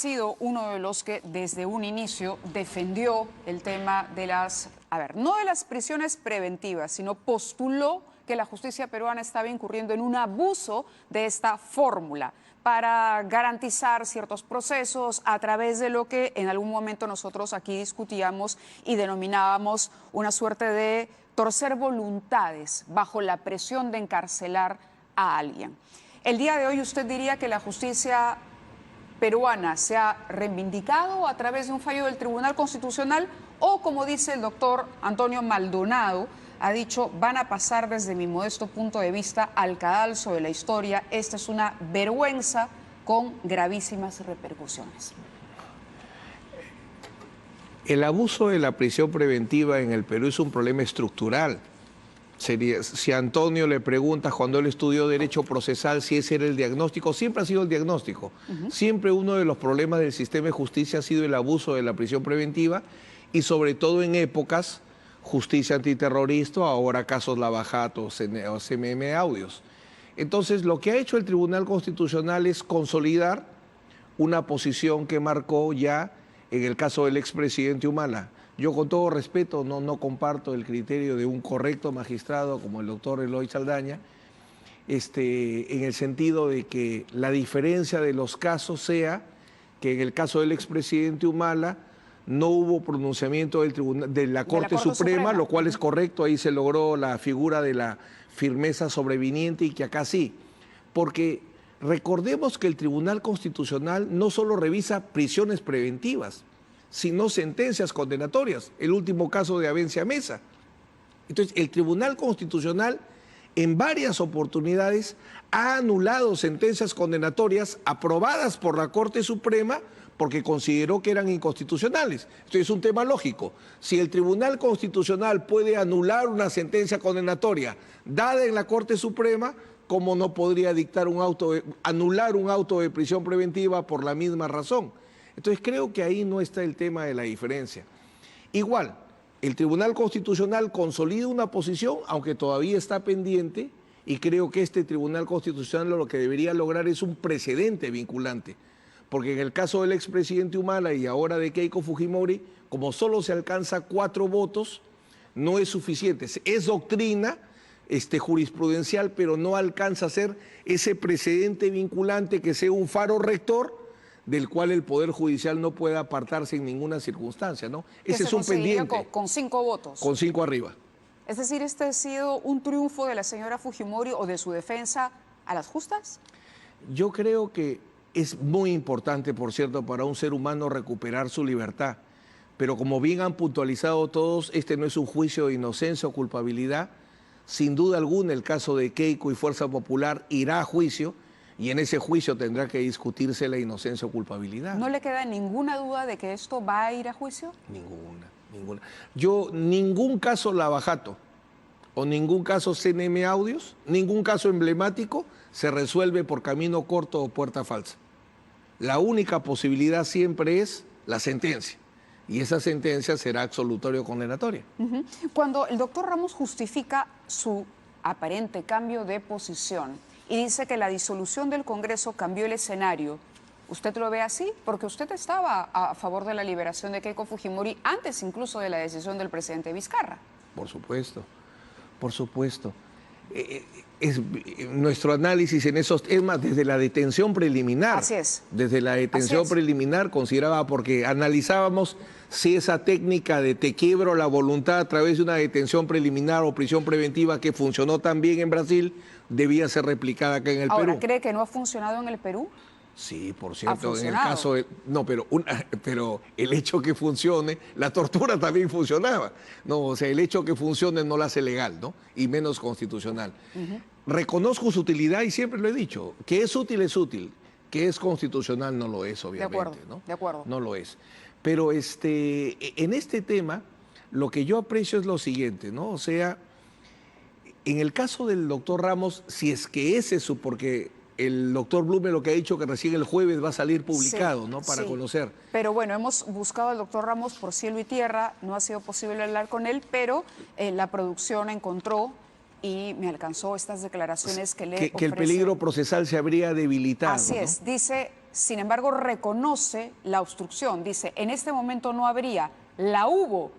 sido uno de los que desde un inicio defendió el tema de las, no de las prisiones preventivas, sino postuló que la justicia peruana estaba incurriendo en un abuso de esta fórmula para garantizar ciertos procesos a través de lo que en algún momento nosotros aquí discutíamos y denominábamos una suerte de torcer voluntades bajo la presión de encarcelar a alguien. El día de hoy usted diría que la justicia peruana se ha reivindicado a través de un fallo del Tribunal Constitucional o, como dice el doctor Antonio Maldonado, ha dicho, van a pasar desde mi modesto punto de vista al cadalso de la historia. Esta es una vergüenza con gravísimas repercusiones. El abuso de la prisión preventiva en el Perú es un problema estructural. Si a Antonio le preguntas cuando él estudió Derecho Procesal si ese era el diagnóstico, siempre ha sido el diagnóstico. Siempre uno de los problemas del sistema de justicia ha sido el abuso de la prisión preventiva y sobre todo en épocas justicia antiterrorista, ahora casos Lavajato o CMM Audios. Entonces, lo que ha hecho el Tribunal Constitucional es consolidar una posición que marcó ya en el caso del expresidente Humala. Yo, con todo respeto, no comparto el criterio de un correcto magistrado como el doctor Eloy Saldaña, en el sentido de que la diferencia de los casos sea que en el caso del expresidente Humala no hubo pronunciamiento de la Corte Suprema, lo cual es correcto, ahí se logró la figura de la firmeza sobreviniente y que acá sí. Porque recordemos que el Tribunal Constitucional no solo revisa prisiones preventivas, sino sentencias condenatorias, el último caso de Avencia Mesa. Entonces, el Tribunal Constitucional en varias oportunidades ha anulado sentencias condenatorias aprobadas por la Corte Suprema porque consideró que eran inconstitucionales. Esto es un tema lógico. Si el Tribunal Constitucional puede anular una sentencia condenatoria dada en la Corte Suprema, ¿cómo no podría dictar anular un auto de prisión preventiva por la misma razón? Entonces creo que ahí no está el tema de la diferencia. Igual, el Tribunal Constitucional consolida una posición, aunque todavía está pendiente, y creo que este Tribunal Constitucional lo que debería lograr es un precedente vinculante. Porque en el caso del expresidente Humala y ahora de Keiko Fujimori, como solo se alcanza 4 votos, no es suficiente. Es doctrina jurisprudencial, pero no alcanza a ser ese precedente vinculante que sea un faro rector del cual el Poder Judicial no pueda apartarse en ninguna circunstancia, ¿no? Ese es un pendiente. Con 5 votos. Con 5 arriba. Es decir, ¿este ha sido un triunfo de la señora Fujimori o de su defensa a las justas? Yo creo que es muy importante, por cierto, para un ser humano recuperar su libertad. Pero como bien han puntualizado todos, este no es un juicio de inocencia o culpabilidad. Sin duda alguna, el caso de Keiko y Fuerza Popular irá a juicio y en ese juicio tendrá que discutirse la inocencia o culpabilidad. ¿No le queda ninguna duda de que esto va a ir a juicio? Ninguna. Yo, ningún caso Lavajato o ningún caso CNM Audios, ningún caso emblemático se resuelve por camino corto o puerta falsa. La única posibilidad siempre es la sentencia, y esa sentencia será absolutoria o condenatoria. Cuando el doctor Ramos justifica su aparente cambio de posición y dice que la disolución del Congreso cambió el escenario, ¿usted lo ve así? Porque usted estaba a favor de la liberación de Keiko Fujimori antes incluso de la decisión del presidente Vizcarra. Por supuesto. Nuestro análisis en esos temas desde la detención preliminar. Así es. Desde la detención preliminar consideraba, porque analizábamos si esa técnica de te quiebro la voluntad a través de una detención preliminar o prisión preventiva que funcionó tan bien en Brasil, debía ser replicada acá en el Perú. ¿Ahora cree que no ha funcionado en el Perú? Sí, por cierto, en el caso de... No, pero el hecho que funcione, la tortura también funcionaba. No, o sea, el hecho que funcione no la hace legal, ¿no? Y menos constitucional. Reconozco su utilidad y siempre lo he dicho. Que es útil, que es constitucional no lo es, obviamente. De acuerdo, ¿no? de acuerdo. No lo es. Pero en este tema, lo que yo aprecio es lo siguiente, ¿no? O sea, en el caso del doctor Ramos, si es que es eso, porque el doctor Blume lo que ha dicho que recién el jueves va a salir publicado, ¿no? Para conocer. Pero bueno, hemos buscado al doctor Ramos por cielo y tierra, no ha sido posible hablar con él, pero la producción encontró y me alcanzó estas declaraciones que le ofrece. Que el peligro procesal se habría debilitado. Así es, dice, sin embargo, reconoce la obstrucción. Dice, en este momento no habría, la hubo,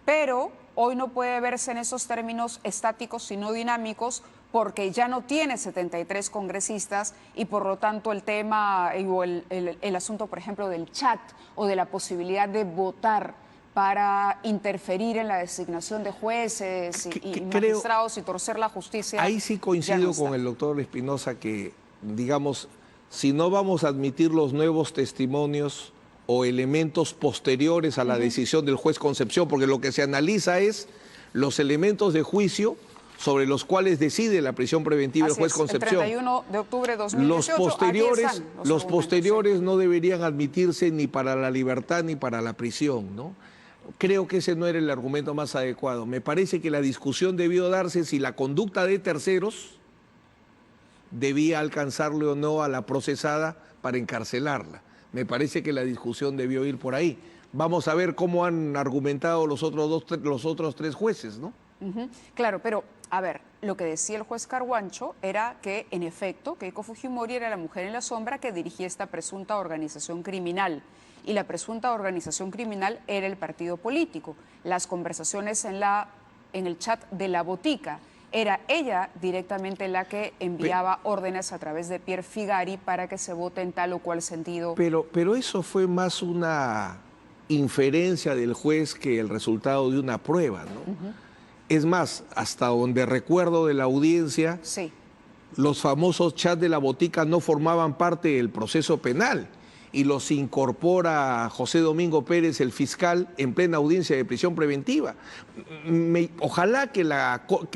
pero hoy no puede verse en esos términos estáticos, sino dinámicos, porque ya no tiene 73 congresistas y por lo tanto el tema o el asunto, por ejemplo, del chat o de la posibilidad de votar para interferir en la designación de jueces y magistrados y torcer la justicia. Ahí sí coincido con el doctor Espinosa que, digamos, si no vamos a admitir los nuevos testimonios o elementos posteriores a la decisión del juez Concepción, porque lo que se analiza es los elementos de juicio sobre los cuales decide la prisión preventiva del juez Concepción. El 31 de octubre de 2018, los posteriores no deberían admitirse ni para la libertad ni para la prisión, ¿no? Creo que ese no era el argumento más adecuado. Me parece que la discusión debió darse si la conducta de terceros debía alcanzarle o no a la procesada para encarcelarla. Me parece que la discusión debió ir por ahí. Vamos a ver cómo han argumentado los otros tres jueces, ¿no? Claro, pero a ver, lo que decía el juez Carguancho era que, en efecto, Keiko Fujimori era la mujer en la sombra que dirigía esta presunta organización criminal. Y la presunta organización criminal era el partido político. Las conversaciones en el chat de la botica, era ella directamente la que enviaba órdenes a través de Pierre Figari para que se vote en tal o cual sentido. Pero eso fue más una inferencia del juez que el resultado de una prueba, ¿no? Es más, hasta donde recuerdo de la audiencia, sí, los famosos chats de la botica no formaban parte del proceso penal y los incorpora José Domingo Pérez, el fiscal, en plena audiencia de prisión preventiva. Ojalá que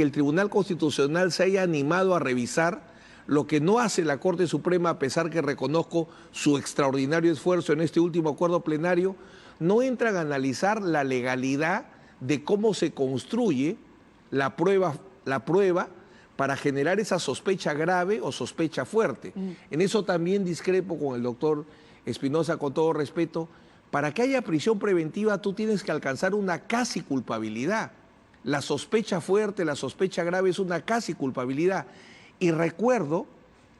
el Tribunal Constitucional se haya animado a revisar lo que no hace la Corte Suprema, a pesar que reconozco su extraordinario esfuerzo en este último acuerdo plenario. No entran a analizar la legalidad de cómo se construye la prueba para generar esa sospecha grave o sospecha fuerte. En eso también discrepo con el doctor Espinosa, con todo respeto. Para que haya prisión preventiva tú tienes que alcanzar una casi culpabilidad. La sospecha fuerte, la sospecha grave es una casi culpabilidad. Y recuerdo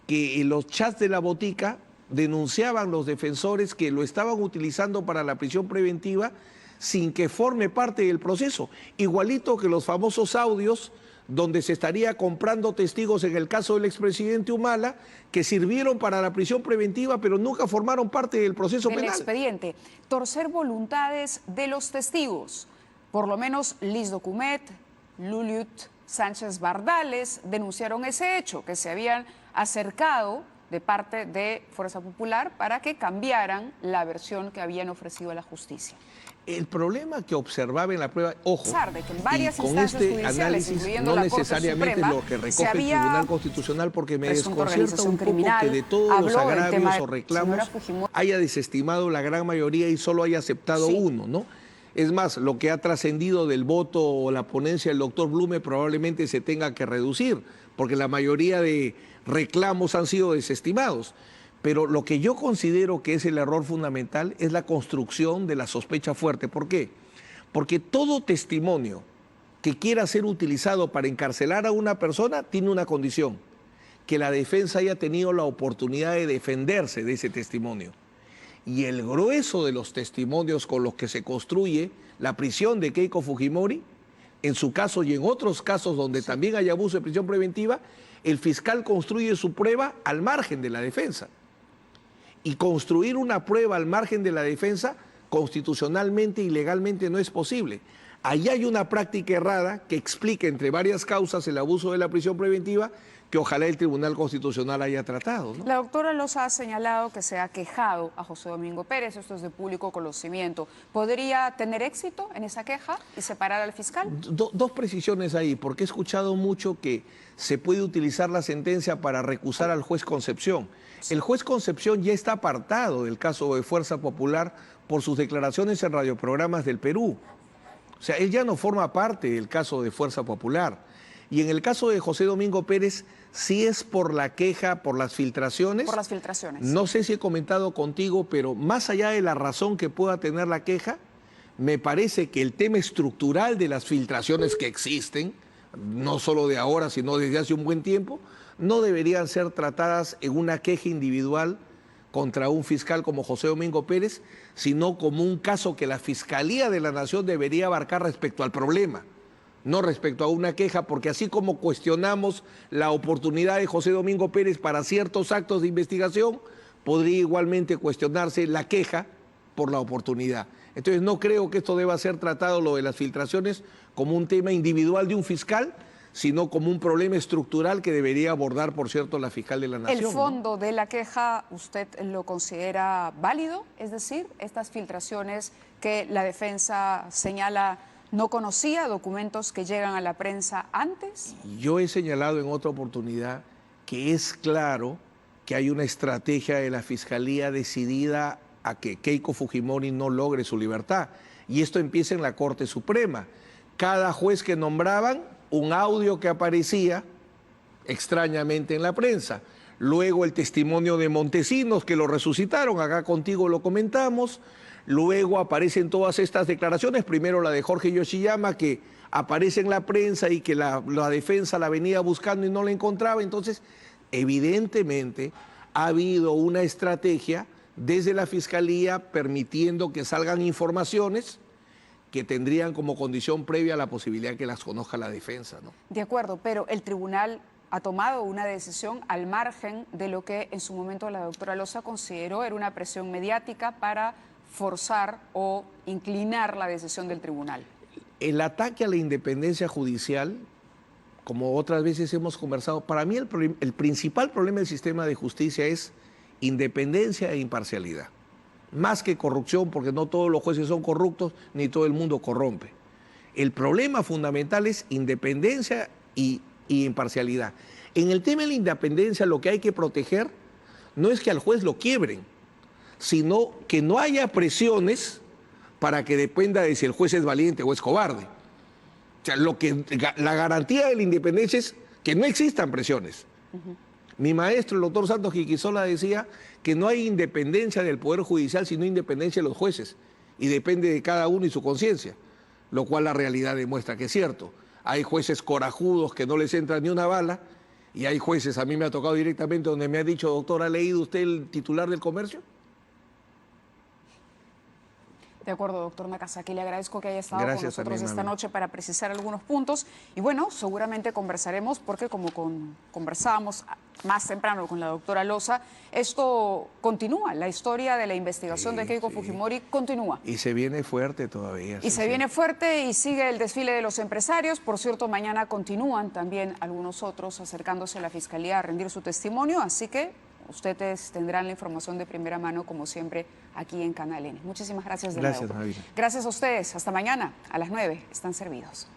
que en los chats de la botica denunciaban los defensores que lo estaban utilizando para la prisión preventiva sin que forme parte del proceso. Igualito que los famosos audios donde se estaría comprando testigos en el caso del expresidente Humala, que sirvieron para la prisión preventiva, pero nunca formaron parte del proceso penal. Del expediente. Torcer voluntades de los testigos. Por lo menos Liz Documet, Luliut Sánchez Bardales denunciaron ese hecho, que se habían acercado de parte de Fuerza Popular para que cambiaran la versión que habían ofrecido a la justicia. El problema que observaba en la prueba, ojo, de que en varias y con instancias este judiciales, análisis no la necesariamente Suprema, lo que recoge el Tribunal Constitucional, porque me desconcierta un poco criminal, que de todos los agravios o reclamos haya desestimado la gran mayoría y solo haya aceptado uno, ¿no? Es más, lo que ha trascendido del voto o la ponencia del doctor Blume probablemente se tenga que reducir, porque la mayoría de reclamos han sido desestimados. Pero lo que yo considero que es el error fundamental es la construcción de la sospecha fuerte. ¿Por qué? Porque todo testimonio que quiera ser utilizado para encarcelar a una persona tiene una condición: que la defensa haya tenido la oportunidad de defenderse de ese testimonio. Y el grueso de los testimonios con los que se construye la prisión de Keiko Fujimori, en su caso y en otros casos donde también hay abuso de prisión preventiva, el fiscal construye su prueba al margen de la defensa. Y construir una prueba al margen de la defensa constitucionalmente y legalmente no es posible. Ahí hay una práctica errada que explica, entre varias causas, el abuso de la prisión preventiva, que ojalá el Tribunal Constitucional haya tratado, ¿no? La doctora Loza ha señalado que se ha quejado a José Domingo Pérez, esto es de público conocimiento. ¿Podría tener éxito en esa queja y separar al fiscal? Dos precisiones ahí, porque he escuchado mucho que se puede utilizar la sentencia para recusar al juez Concepción. El juez Concepción ya está apartado del caso de Fuerza Popular por sus declaraciones en radioprogramas del Perú. O sea, él ya no forma parte del caso de Fuerza Popular. Y en el caso de José Domingo Pérez, sí es por la queja, por las filtraciones. Por las filtraciones. No sé si he comentado contigo, pero más allá de la razón que pueda tener la queja, me parece que el tema estructural de las filtraciones que existen, no solo de ahora, sino desde hace un buen tiempo, no deberían ser tratadas en una queja individual contra un fiscal como José Domingo Pérez, sino como un caso que la Fiscalía de la Nación debería abarcar respecto al problema, no respecto a una queja, porque así como cuestionamos la oportunidad de José Domingo Pérez para ciertos actos de investigación, podría igualmente cuestionarse la queja por la oportunidad. Entonces no creo que esto deba ser tratado, lo de las filtraciones, como un tema individual de un fiscal, sino como un problema estructural que debería abordar, por cierto, la fiscal de la Nación. ¿El fondo de la queja usted lo considera válido? Es decir, estas filtraciones que la defensa señala no conocía, documentos que llegan a la prensa antes. Yo he señalado en otra oportunidad que es claro que hay una estrategia de la Fiscalía decidida a que Keiko Fujimori no logre su libertad. Y esto empieza en la Corte Suprema. Cada juez que nombraban, un audio que aparecía extrañamente en la prensa. Luego el testimonio de Montesinos, que lo resucitaron, acá contigo lo comentamos. Luego aparecen todas estas declaraciones, primero la de Jorge Yoshiyama, que aparece en la prensa y que la defensa la venía buscando y no la encontraba. Entonces, evidentemente, ha habido una estrategia desde la Fiscalía permitiendo que salgan informaciones que tendrían como condición previa la posibilidad que las conozca la defensa, ¿no? De acuerdo, pero el tribunal ha tomado una decisión al margen de lo que en su momento la doctora Loza consideró era una presión mediática para forzar o inclinar la decisión del tribunal. El ataque a la independencia judicial, como otras veces hemos conversado, para mí el principal problema del sistema de justicia es independencia e imparcialidad. Más que corrupción, porque no todos los jueces son corruptos, ni todo el mundo corrompe. El problema fundamental es independencia y imparcialidad. En el tema de la independencia, lo que hay que proteger no es que al juez lo quiebren, sino que no haya presiones para que dependa de si el juez es valiente o es cobarde. O sea, la garantía de la independencia es que no existan presiones. Mi maestro, el doctor Santos Quiquisola, decía que no hay independencia del Poder Judicial, sino independencia de los jueces, y depende de cada uno y su conciencia, lo cual la realidad demuestra que es cierto. Hay jueces corajudos que no les entra ni una bala, y hay jueces, a mí me ha tocado directamente donde me ha dicho, doctor, ¿ha leído usted el titular del Comercio? De acuerdo, doctor Nakazaki, le agradezco que haya estado Gracias con nosotros también, esta noche para precisar algunos puntos. Y bueno, seguramente conversaremos porque como conversábamos más temprano con la doctora Loza, esto continúa, la historia de la investigación de Keiko Fujimori continúa. Y se viene fuerte todavía. Y se viene fuerte y sigue el desfile de los empresarios. Por cierto, mañana continúan también algunos otros acercándose a la Fiscalía a rendir su testimonio, así que ustedes tendrán la información de primera mano, como siempre, aquí en Canal N. Muchísimas gracias de nuevo. Gracias, Javier. Gracias a ustedes. Hasta mañana a las 9. Están servidos.